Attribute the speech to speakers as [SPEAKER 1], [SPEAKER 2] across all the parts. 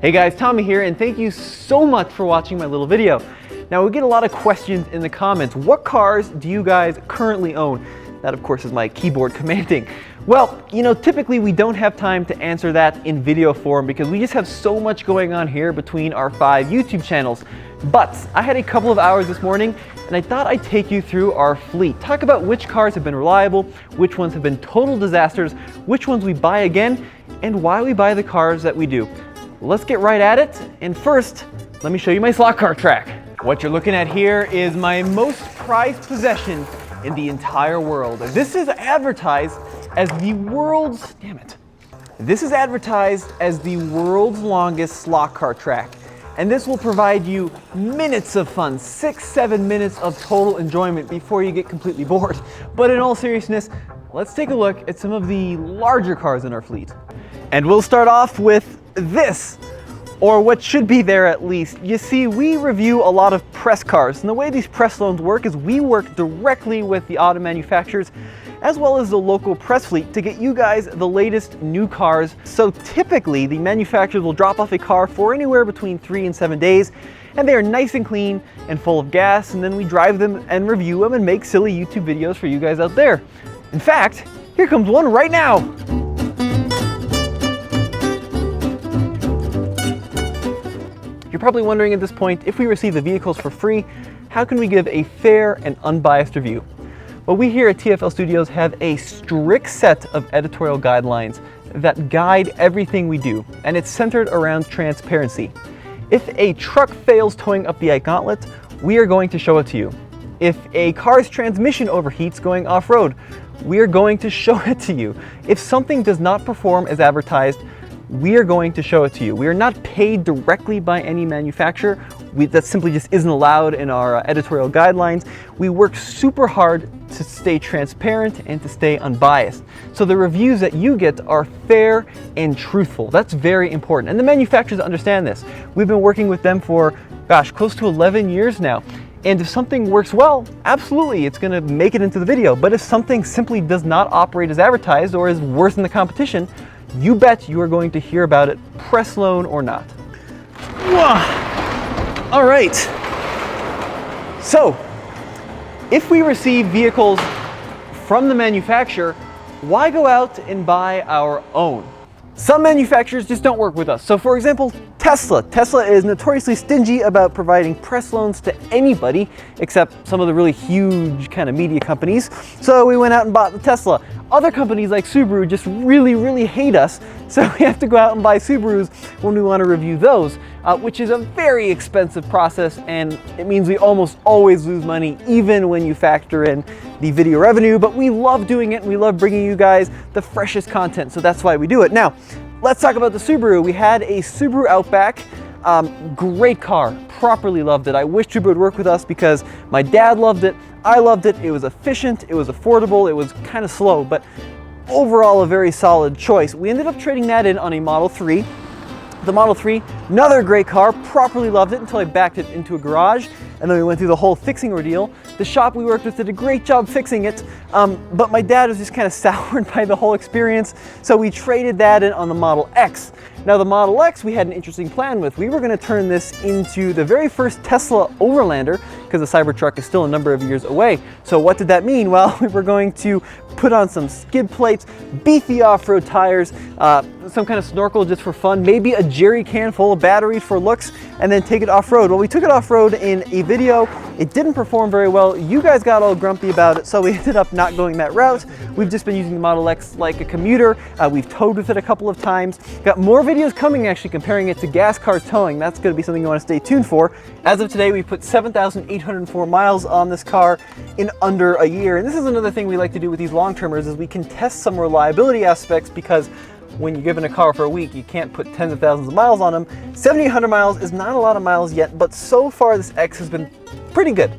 [SPEAKER 1] Hey guys, Tommy here, and thank you so much for watching my little video. Now, we get a lot of questions in the comments. What cars do you guys currently own? That, of course, is my keyboard commanding. Well, you know, typically we don't have time to answer that in video form because we just have so much going on here between our 5 YouTube channels. But I had a couple of hours this morning and I thought I'd take you through our fleet. Talk about which cars have been reliable, which ones have been total disasters, which ones we buy again, and why we buy the cars that we do. Let's get right at it. And first, let me show you my slot car track. What you're looking at here is my most prized possession in the entire world. This is advertised as the world's, This is advertised as the world's longest slot car track. And this will provide you minutes of fun, 6-7 minutes of total enjoyment before you get completely bored. But in all seriousness, let's take a look at some of the larger cars in our fleet. And we'll start off with this, or what should be there at least. You see, we review a lot of press cars, and the way these press loans work is we work directly with the auto manufacturers as well as the local press fleet to get you guys the latest new cars. So typically the manufacturers will drop off a car for anywhere between 3 and 7 days, and they are nice and clean and full of gas, and then we drive them and review them and make silly YouTube videos for you guys out there. In fact, here comes one right now. You're probably wondering at this point, if we receive the vehicles for free, how can we give a fair and unbiased review? Well, we here at TFL Studios have a strict set of editorial guidelines that guide everything we do, and it's centered around transparency. If a truck fails towing up the Ike Gauntlet, we are going to show it to you. If a car's transmission overheats going off-road, we are going to show it to you. If something does not perform as advertised, we are going to show it to you. We are not paid directly by any manufacturer. That simply just isn't allowed in our editorial guidelines. We work super hard to stay transparent and to stay unbiased. So the reviews that you get are fair and truthful. That's very important. And the manufacturers understand this. We've been working with them for, gosh, close to 11 years now. And if something works well, absolutely, it's going to make it into the video. But if something simply does not operate as advertised or is worse than the competition, you bet you are going to hear about it, press loan or not. All right. So, if we receive vehicles from the manufacturer, why go out and buy our own? Some manufacturers just don't work with us. So for example, Tesla. Tesla is notoriously stingy about providing press loans to anybody except some of the really huge kind of media companies. So we went out and bought the Tesla. Other companies like Subaru just really hate us. So we have to go out and buy Subarus when we want to review those, which is a very expensive process, and it means we almost always lose money even when you factor in the video revenue. But we love doing it and we love bringing you guys the freshest content. So that's why we do it. Now, let's talk about the Subaru. We had a Subaru Outback, great car, properly loved it. I wish Subaru would work with us because my dad loved it, I loved it, it was efficient, it was affordable, it was kind of slow, but overall a very solid choice. We ended up trading that in on a Model 3. The Model 3, another great car, properly loved it until I backed it into a garage, and then we went through the whole fixing ordeal. The shop we worked with did a great job fixing it, but my dad was just kind of soured by the whole experience, so we traded that in on the Model X. Now the Model X we had an interesting plan with. We were going to turn this into the very first Tesla Overlander because the Cybertruck is still a number of years away. So what did that mean? Well, we were going to put on some skid plates, beefy off-road tires, some kind of snorkel just for fun, maybe a jerry can full of batteries for looks, and then take it off-road. Well, we took it off-road in a video. It didn't perform very well. You guys got all grumpy about it, so we ended up not going that route. We've just been using the Model X like a commuter. We've towed with it a couple of times. Got more videos coming actually comparing it to gas cars towing. That's going to be something you want to stay tuned for. As of today, we put 7,804 miles on this car in under a year. And this is another thing we like to do with these long-termers is we can test some reliability aspects, because when you're given a car for a week, you can't put tens of thousands of miles on them. 7,800 miles is not a lot of miles yet, but so far this X has been pretty good.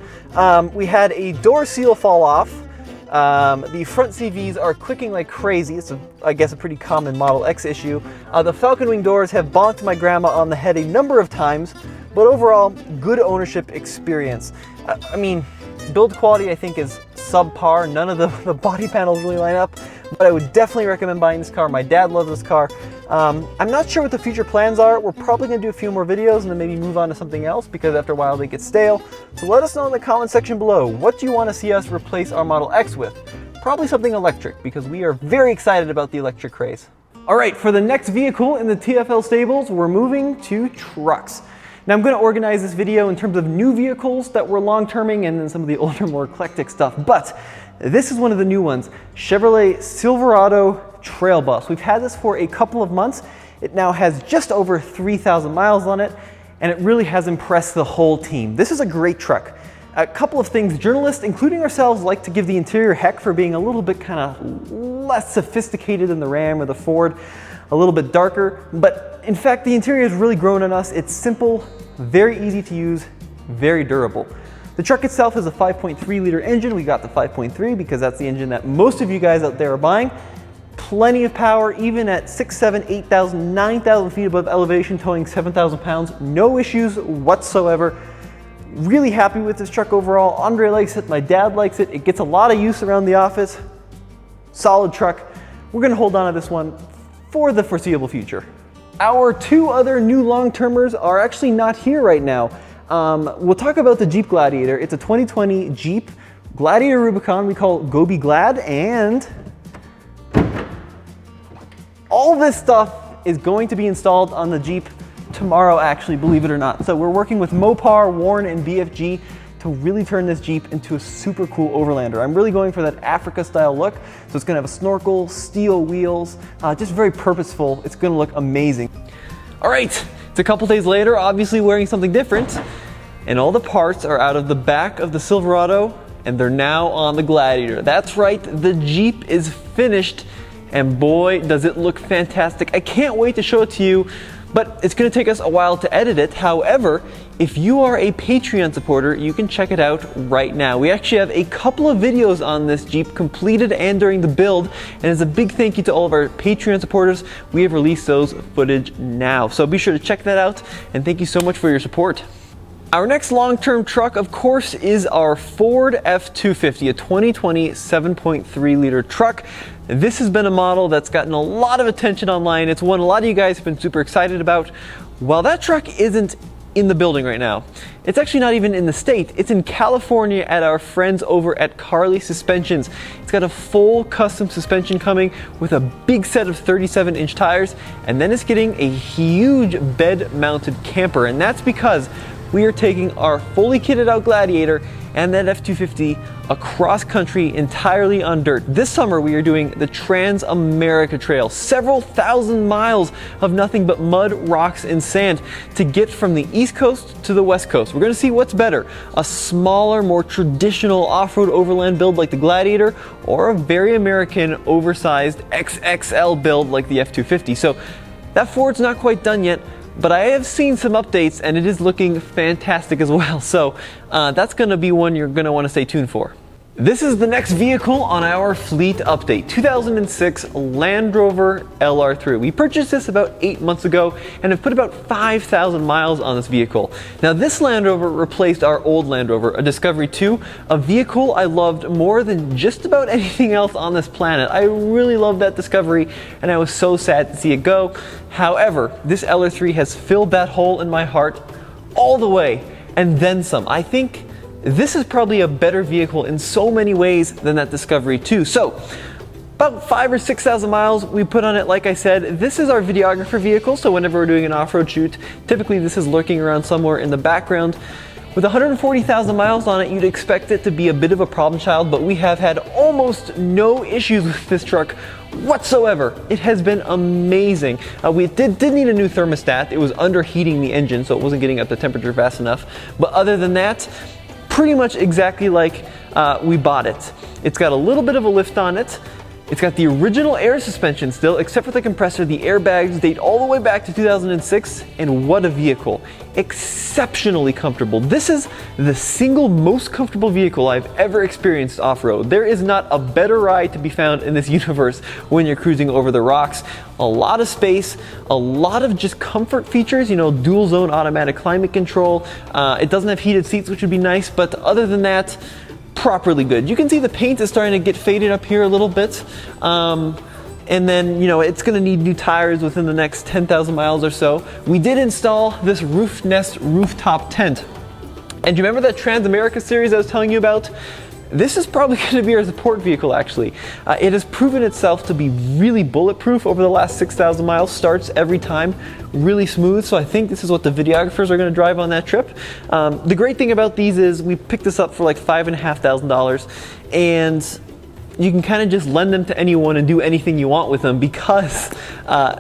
[SPEAKER 1] We had a door seal fall off. The front CVs are clicking like crazy. It's, I guess, a pretty common Model X issue. The Falcon Wing doors have bonked my grandma on the head a number of times, but overall, good ownership experience. I mean, build quality I think is subpar. None of the body panels really line up, but I would definitely recommend buying this car. My dad loves this car. I'm not sure what the future plans are. We're probably gonna do a few more videos and then maybe move on to something else because after a while they get stale. So let us know in the comment section below, what do you want to see us replace our Model X with? Probably something electric because we are very excited about the electric craze. All right, for the next vehicle in the TFL stables, we're moving to trucks. Now I'm going to organize this video in terms of new vehicles that we're long-terming and then some of the older, more eclectic stuff. But this is one of the new ones, Chevrolet Silverado Trail Bus. We've had this for a couple of months. It now has just over 3,000 miles on it, and it really has impressed the whole team. This is a great truck. A couple of things, journalists, including ourselves, like to give the interior heck for being a little bit kind of less sophisticated than the Ram or the Ford, a little bit darker, but in fact the interior has really grown on us. It's simple, very easy to use, very durable. The truck itself is a 5.3 liter engine. We got the 5.3 because that's the engine that most of you guys out there are buying. Plenty of power, even at 6, 7, 8,000, 9,000 feet above elevation, towing 7,000 pounds. No issues whatsoever. Really happy with this truck overall. Andre likes it, my dad likes it. It gets a lot of use around the office. Solid truck. We're gonna hold on to this one for the foreseeable future. Our two other new long-termers are actually not here right now. We'll talk about the Jeep Gladiator. It's a 2020 Jeep Gladiator Rubicon we call Go Be Glad, and all this stuff is going to be installed on the Jeep tomorrow, actually, believe it or not. So we're working with Mopar, Warn, and BFG to really turn this Jeep into a super cool overlander. I'm really going for that Africa style look. So it's gonna have a snorkel, steel wheels, just very purposeful. It's gonna look amazing. All right, it's a couple days later, obviously wearing something different, and all the parts are out of the back of the Silverado, and they're now on the Gladiator. That's right, the Jeep is finished, and boy, does it look fantastic. I can't wait to show it to you, but it's gonna take us a while to edit it. However, if you are a Patreon supporter, you can check it out right now. We actually have a couple of videos on this Jeep completed and during the build, and as a big thank you to all of our Patreon supporters, we have released those footage now. So be sure to check that out, and thank you so much for your support. Our next long-term truck, of course, is our Ford F-250, a 2020 7.3 liter truck. This has been a model that's gotten a lot of attention online. It's one a lot of you guys have been super excited about. Well, that truck isn't in the building right now. It's actually not even in the state. It's in California at our friends over at Carly Suspensions. It's got a full custom suspension coming with a big set of 37-inch tires, and then it's getting a huge bed-mounted camper, and that's because we are taking our fully kitted out Gladiator and that F-250 across country entirely on dirt. This summer we are doing the Trans-America Trail, several thousand miles of nothing but mud, rocks, and sand to get from the East Coast to the West Coast. We're gonna see what's better, a smaller, more traditional off-road overland build like the Gladiator, or a very American, oversized XXL build like the F-250. So that Ford's not quite done yet, but I have seen some updates and it is looking fantastic as well. So that's gonna be one you're gonna wanna stay tuned for. This is the next vehicle on our fleet update, 2006 Land Rover LR3. We purchased this about 8 months ago and have put about 5,000 miles on this vehicle. Now this Land Rover replaced our old Land Rover, a Discovery 2, a vehicle I loved more than just about anything else on this planet. I really loved that Discovery and I was so sad to see it go. However, this LR3 has filled that hole in my heart all the way and then some. I think this is probably a better vehicle in so many ways than that Discovery 2. So, about 5,000 or 6,000 miles we put on it. Like I said, this is our videographer vehicle, so whenever we're doing an off-road shoot, typically this is lurking around somewhere in the background. With 140,000 miles on it, you'd expect it to be a bit of a problem child, but we have had almost no issues with this truck whatsoever. It has been amazing. We did need a new thermostat. It was underheating the engine, so it wasn't getting up the temperature fast enough. But other than that, pretty much exactly like we bought it. It's got a little bit of a lift on it. It's got the original air suspension still, except for the compressor. The airbags date all the way back to 2006, and what a vehicle. Exceptionally comfortable. This is the single most comfortable vehicle I've ever experienced off-road. There is not a better ride to be found in this universe when you're cruising over the rocks. A lot of space, a lot of just comfort features, you know, dual zone automatic climate control. It doesn't have heated seats, which would be nice, but other than that, properly good. You can see the paint is starting to get faded up here a little bit. And then, you know, it's gonna need new tires within the next 10,000 miles or so. We did install this Roof Nest rooftop tent. And do you remember that Trans-America series I was telling you about? This is probably gonna be our support vehicle, actually. It has proven itself to be really bulletproof over the last 6,000 miles, starts every time, really smooth. So I think this is what the videographers are gonna drive on that trip. The great thing about these is we picked this up for like $5,500, and you can kind of just lend them to anyone and do anything you want with them because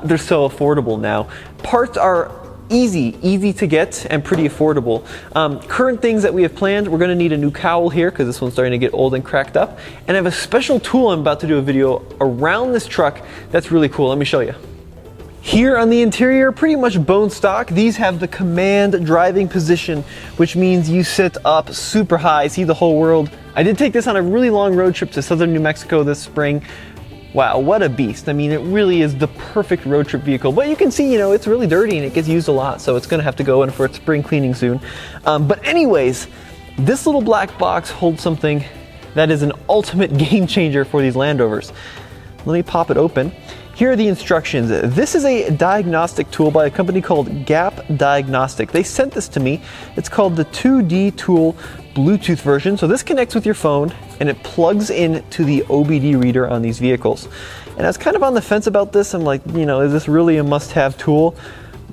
[SPEAKER 1] they're so affordable now. Parts are easy to get and pretty affordable. Current things that we have planned, we're gonna need a new cowl here because this one's starting to get old and cracked up. And I have a special tool I'm about to do a video around this truck that's really cool. Let me show you. Here on the interior, pretty much bone stock. These have the command driving position, which means you sit up super high, see the whole world. I did take this on a really long road trip to southern New Mexico this spring. Wow, what a beast. I mean, it really is the perfect road trip vehicle. But you can see, you know, it's really dirty and it gets used a lot, so it's gonna have to go in for its spring cleaning soon. But anyways, this little black box holds something that is an ultimate game changer for these Land Rovers. Let me pop it open. Here are the instructions. This is a diagnostic tool by a company called Gap Diagnostic. They sent this to me. It's called the 2D Tool Bluetooth version. So this connects with your phone and it plugs in to the OBD reader on these vehicles. And I was kind of on the fence about this. I'm like, you know, is this really a must-have tool?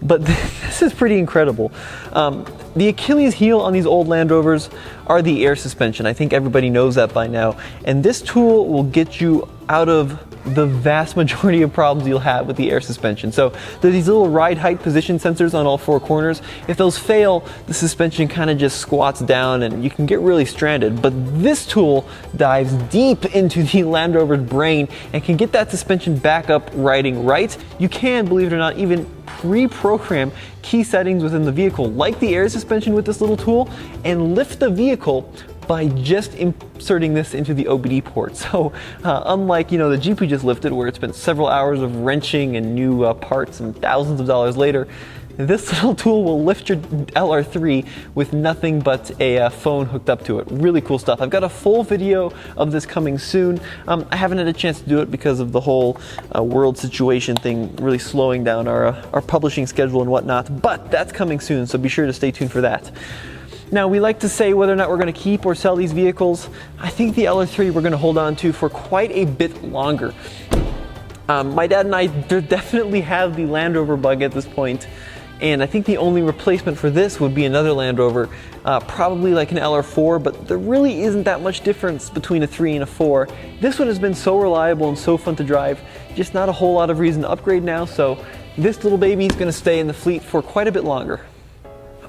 [SPEAKER 1] But this is pretty incredible. The Achilles heel on these old Land Rovers are the air suspension. I think everybody knows that by now. And this tool will get you out of the vast majority of problems you'll have with the air suspension. So there's these little ride height position sensors on all four corners. If those fail, the suspension kind of just squats down and you can get really stranded. But this tool dives deep into the Land Rover's brain and can get that suspension back up riding right. You can, believe it or not, even pre-program key settings within the vehicle, like the air suspension with this little tool, and lift the vehicle by just inserting this into the OBD port. So unlike, you know, the Jeep we just lifted where it's been several hours of wrenching and new parts and thousands of dollars later, this little tool will lift your LR3 with nothing but a phone hooked up to it. Really cool stuff. I've got a full video of this coming soon. I haven't had a chance to do it because of the whole world situation thing really slowing down our publishing schedule and whatnot, but that's coming soon, so be sure to stay tuned for that. Now, we like to say whether or not we're going to keep or sell these vehicles. I think the LR3 we're going to hold on to for quite a bit longer. My dad and I definitely have the Land Rover bug at this point, and I think the only replacement for this would be another Land Rover, probably like an LR4, but there really isn't that much difference between a 3 and a 4. This one has been so reliable and so fun to drive, just not a whole lot of reason to upgrade now, so this little baby is going to stay in the fleet for quite a bit longer.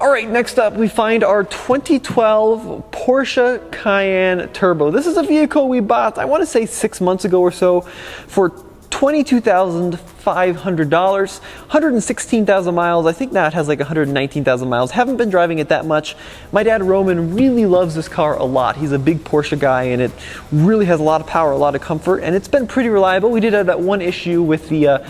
[SPEAKER 1] All right, next up we find our 2012 Porsche Cayenne Turbo. This is a vehicle we bought, I want to say 6 months ago or so, for $22,500, 116,000 miles. I think now it has like 119,000 miles. Haven't been driving it that much. My dad Roman really loves this car a lot. He's a big Porsche guy and it really has a lot of power, a lot of comfort, and it's been pretty reliable. We did have that one issue with the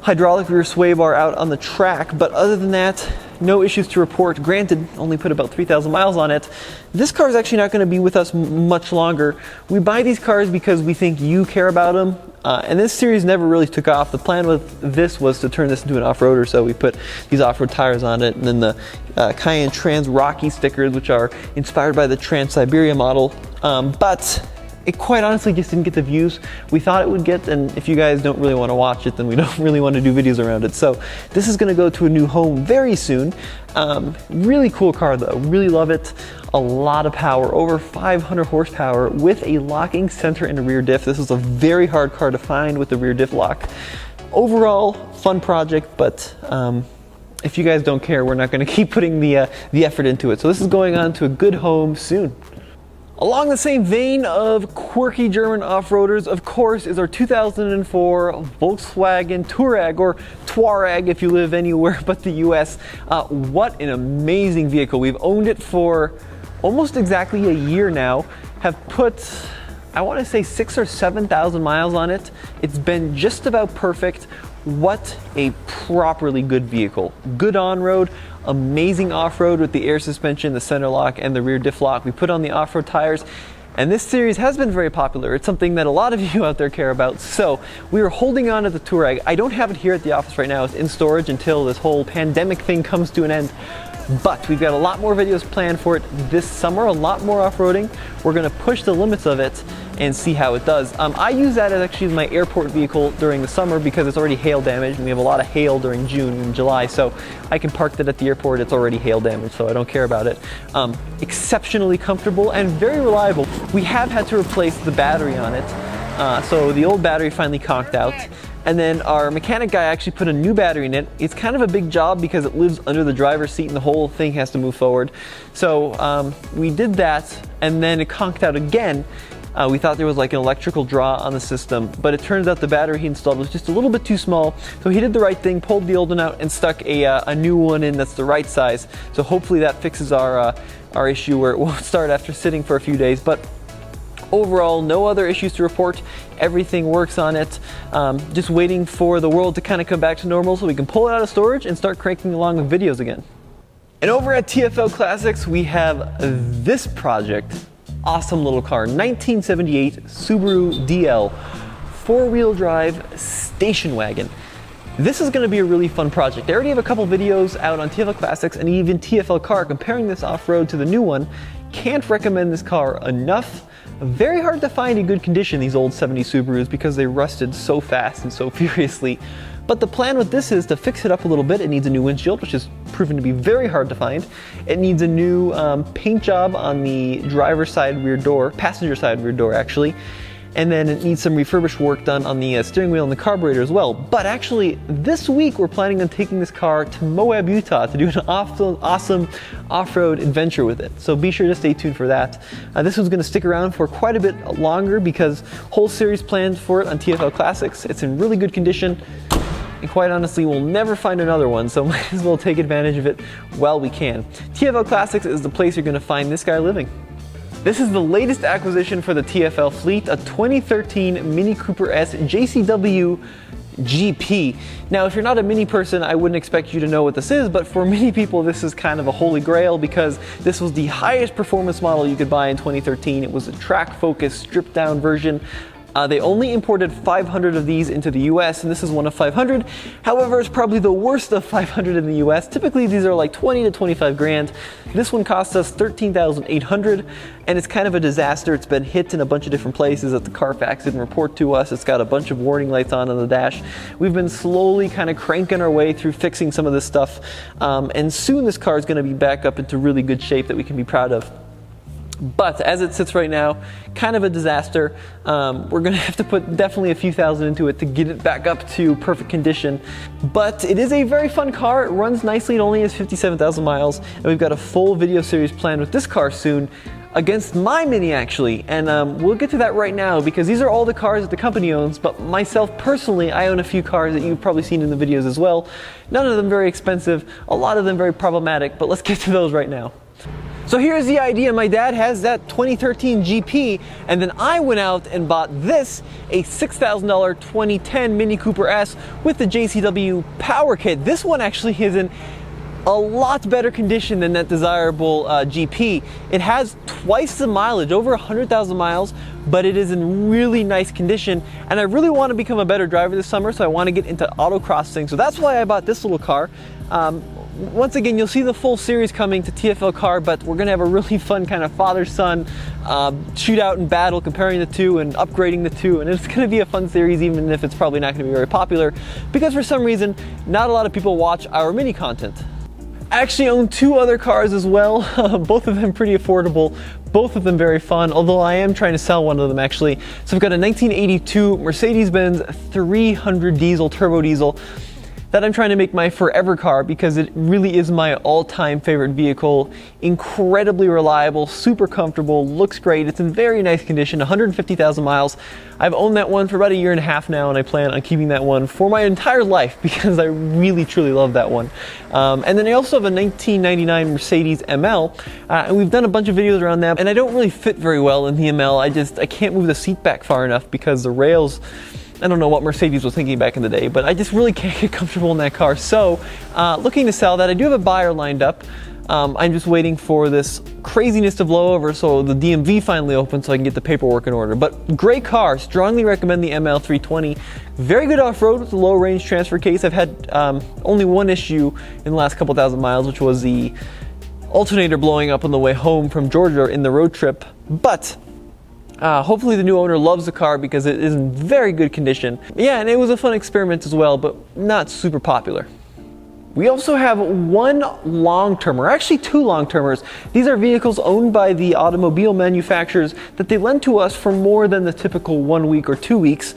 [SPEAKER 1] hydraulic rear sway bar out on the track, but other than that, no issues to report. Granted, only put about 3,000 miles on it. This car is actually not going to be with us much longer. We buy these cars because we think you care about them, and this series never really took off. The plan with this was to turn this into an off-roader, so we put these off-road tires on it, and then the Cayenne Trans Rocky stickers, which are inspired by the Trans Siberia model, but it quite honestly just didn't get the views we thought it would get, and if you guys don't really want to watch it, then we don't really want to do videos around it. So this is going to go to a new home very soon. Really cool car though, really love it. A lot of power, over 500 horsepower with a locking center and rear diff. This is a very hard car to find with the rear diff lock. Overall, fun project, but if you guys don't care, we're not going to keep putting the effort into it. So this is going on to a good home soon. Along the same vein of quirky German off-roaders, of course, is our 2004 Volkswagen Touareg, or Touareg if you live anywhere but the US. What an amazing vehicle. We've owned it for almost exactly a year now, have put, I want to say 6,000 or 7,000 miles on it. It's been just about perfect. What a properly good vehicle. Good on-road, amazing off-road with the air suspension, the center lock, and the rear diff lock. We put on the off-road tires, And this series has been very popular. It's something that a lot of you out there care about. So we are holding on to the Touareg. I don't have it here at the office right now. It's in storage until this whole pandemic thing comes to an end. But we've got a lot more videos planned for it this summer, a lot more off-roading. We're gonna push the limits of it and see how it does. I use that as actually my airport vehicle during the summer because it's already hail damaged, and we have a lot of hail during June and July, so I can park it at the airport. It's already hail damaged, so I don't care about it. Exceptionally comfortable and very reliable. We have had to replace the battery on it, so the old battery finally conked out. And then our mechanic guy actually put a new battery in it. It's kind of a big job because it lives under the driver's seat and the whole thing has to move forward. So we did that, and then it conked out again. We thought there was like an electrical draw on the system, but it turns out the battery he installed was just a little bit too small. So he did the right thing, pulled the old one out and stuck a new one in that's the right size. So hopefully that fixes our issue where it won't start after sitting for a few days. But overall, no other issues to report. Everything works on it. Just waiting for the world to kind of come back to normal so we can pull it out of storage and start cranking along with videos again. And over at TFL Classics, we have this project. Awesome little car, 1978 Subaru DL, four-wheel drive station wagon. This is going to be a really fun project. I already have a couple videos out on TFL Classics and even TFL Car comparing this off-road to the new one. Can't recommend this car enough. Very hard to find in good condition, these old 70s Subarus, because they rusted so fast and so furiously. But the plan with this is to fix it up a little bit. It needs a new windshield, which is proven to be very hard to find. It needs a new paint job on the driver's side rear door, passenger side rear door actually. And then it needs some refurbished work done on the steering wheel and the carburetor as well. But actually, this week we're planning on taking this car to Moab, Utah to do an awesome off-road adventure with it. So be sure to stay tuned for that. This one's gonna stick around for quite a bit longer because whole series planned for it on TFL Classics. It's in really good condition. And quite honestly, we'll never find another one, so might as well take advantage of it while we can. TFL Classics is the place you're gonna find this guy living. This is the latest acquisition for the TFL fleet, a 2013 Mini Cooper S JCW GP. Now, if you're not a Mini person, I wouldn't expect you to know what this is, but for many people, this is kind of a holy grail because this was the highest performance model you could buy in 2013. It was a track-focused, stripped-down version. They only imported 500 of these into the US, and this is one of 500. However, it's probably the worst of 500 in the US. Typically, these are like 20 to 25 grand. This one cost us $13,800, and it's kind of a disaster. It's been hit in a bunch of different places that the Carfax didn't report to us. It's got a bunch of warning lights on the dash. We've been slowly kind of cranking our way through fixing some of this stuff, and soon this car is going to be back up into really good shape that we can be proud of. But as it sits right now, kind of a disaster. We're gonna have to put definitely a few thousand into it to get it back up to perfect condition. But it is a very fun car. It runs nicely. It only has 57,000 miles. And we've got a full video series planned with this car soon against my Mini actually. And we'll get to that right now because these are all the cars that the company owns. But myself personally, I own a few cars that you've probably seen in the videos as well. None of them very expensive. A lot of them very problematic, but let's get to those right now. So here's the idea. My dad has that 2013 GP, and then I went out and bought this, a $6,000 2010 Mini Cooper S with the JCW Power Kit. This one actually is in a lot better condition than that desirable GP. It has twice the mileage, over 100,000 miles, but it is in really nice condition. And I really want to become a better driver this summer, so I want to get into autocrossing. So that's why I bought this little car. Once again, you'll see the full series coming to TFL Car, but we're gonna have a really fun kind of father-son shootout and battle comparing the two and upgrading the two, and it's gonna be a fun series even if it's probably not gonna be very popular because for some reason, not a lot of people watch our Mini content. I actually own two other cars as well, both of them pretty affordable, both of them very fun, although I am trying to sell one of them actually. So I've got a 1982 Mercedes-Benz 300 diesel, turbo diesel, that I'm trying to make my forever car because it really is my all-time favorite vehicle. Incredibly reliable, super comfortable, looks great. It's in very nice condition, 150,000 miles. I've owned that one for about a year and a half now, and I plan on keeping that one for my entire life because I really truly love that one. And then I also have a 1999 Mercedes ML, and we've done a bunch of videos around that, and I don't really fit very well in the ML. I can't move the seat back far enough because the rails, I don't know what Mercedes was thinking back in the day, but I just really can't get comfortable in that car. So looking to sell that. I do have a buyer lined up. I'm just waiting for this craziness to blow over so the DMV finally opens so I can get the paperwork in order. But great car, strongly recommend the ML320. Very good off-road with a low range transfer case. I've had only one issue in the last couple thousand miles, which was the alternator blowing up on the way home from Georgia in the road trip. But hopefully the new owner loves the car because it is in very good condition. Yeah, and it was a fun experiment as well, but not super popular. We also have one long-termer, actually two long-termers. These are vehicles owned by the automobile manufacturers that they lend to us for more than the typical 1 week or 2 weeks.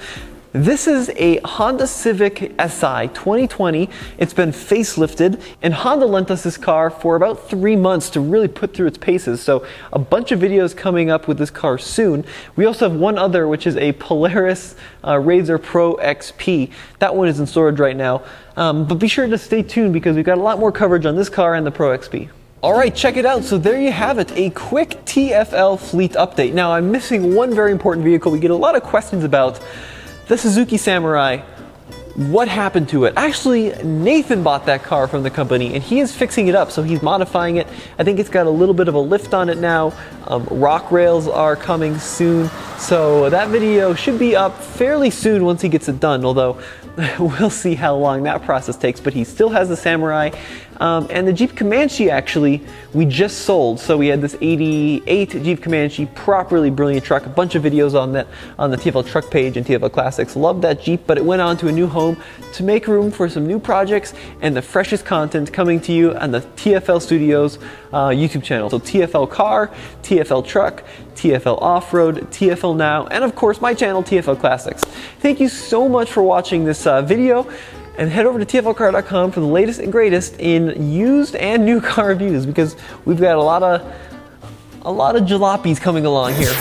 [SPEAKER 1] This is a Honda Civic Si 2020. It's been facelifted, and Honda lent us this car for about 3 months to really put through its paces. So a bunch of videos coming up with this car soon. We also have one other, which is a Polaris RZR Pro XP. That one is in storage right now. But be sure to stay tuned because we've got a lot more coverage on this car and the Pro XP. All right, check it out. So there you have it, a quick TFL fleet update. Now I'm missing one very important vehicle we get a lot of questions about. The Suzuki Samurai. What happened to it? Actually, Nathan bought that car from the company and he is fixing it up, so he's modifying it. I think it's got a little bit of a lift on it now. Rock rails are coming soon, so that video should be up fairly soon once he gets it done, although we'll see how long that process takes. But he still has the Samurai. And the Jeep Comanche, actually, we just sold. So we had this 88 Jeep Comanche, properly brilliant truck. A bunch of videos on that on the TFL truck page and TFL Classics. Loved that Jeep, but it went on to a new home to make room for some new projects and the freshest content coming to you on the TFL Studios YouTube channel. So TFL Car, TFL Truck, TFL Off-Road, TFL Now, and of course my channel, TFL Classics. Thank you so much for watching this video. And head over to TFLcar.com for the latest and greatest in used and new car reviews, because we've got a lot of jalopies coming along here.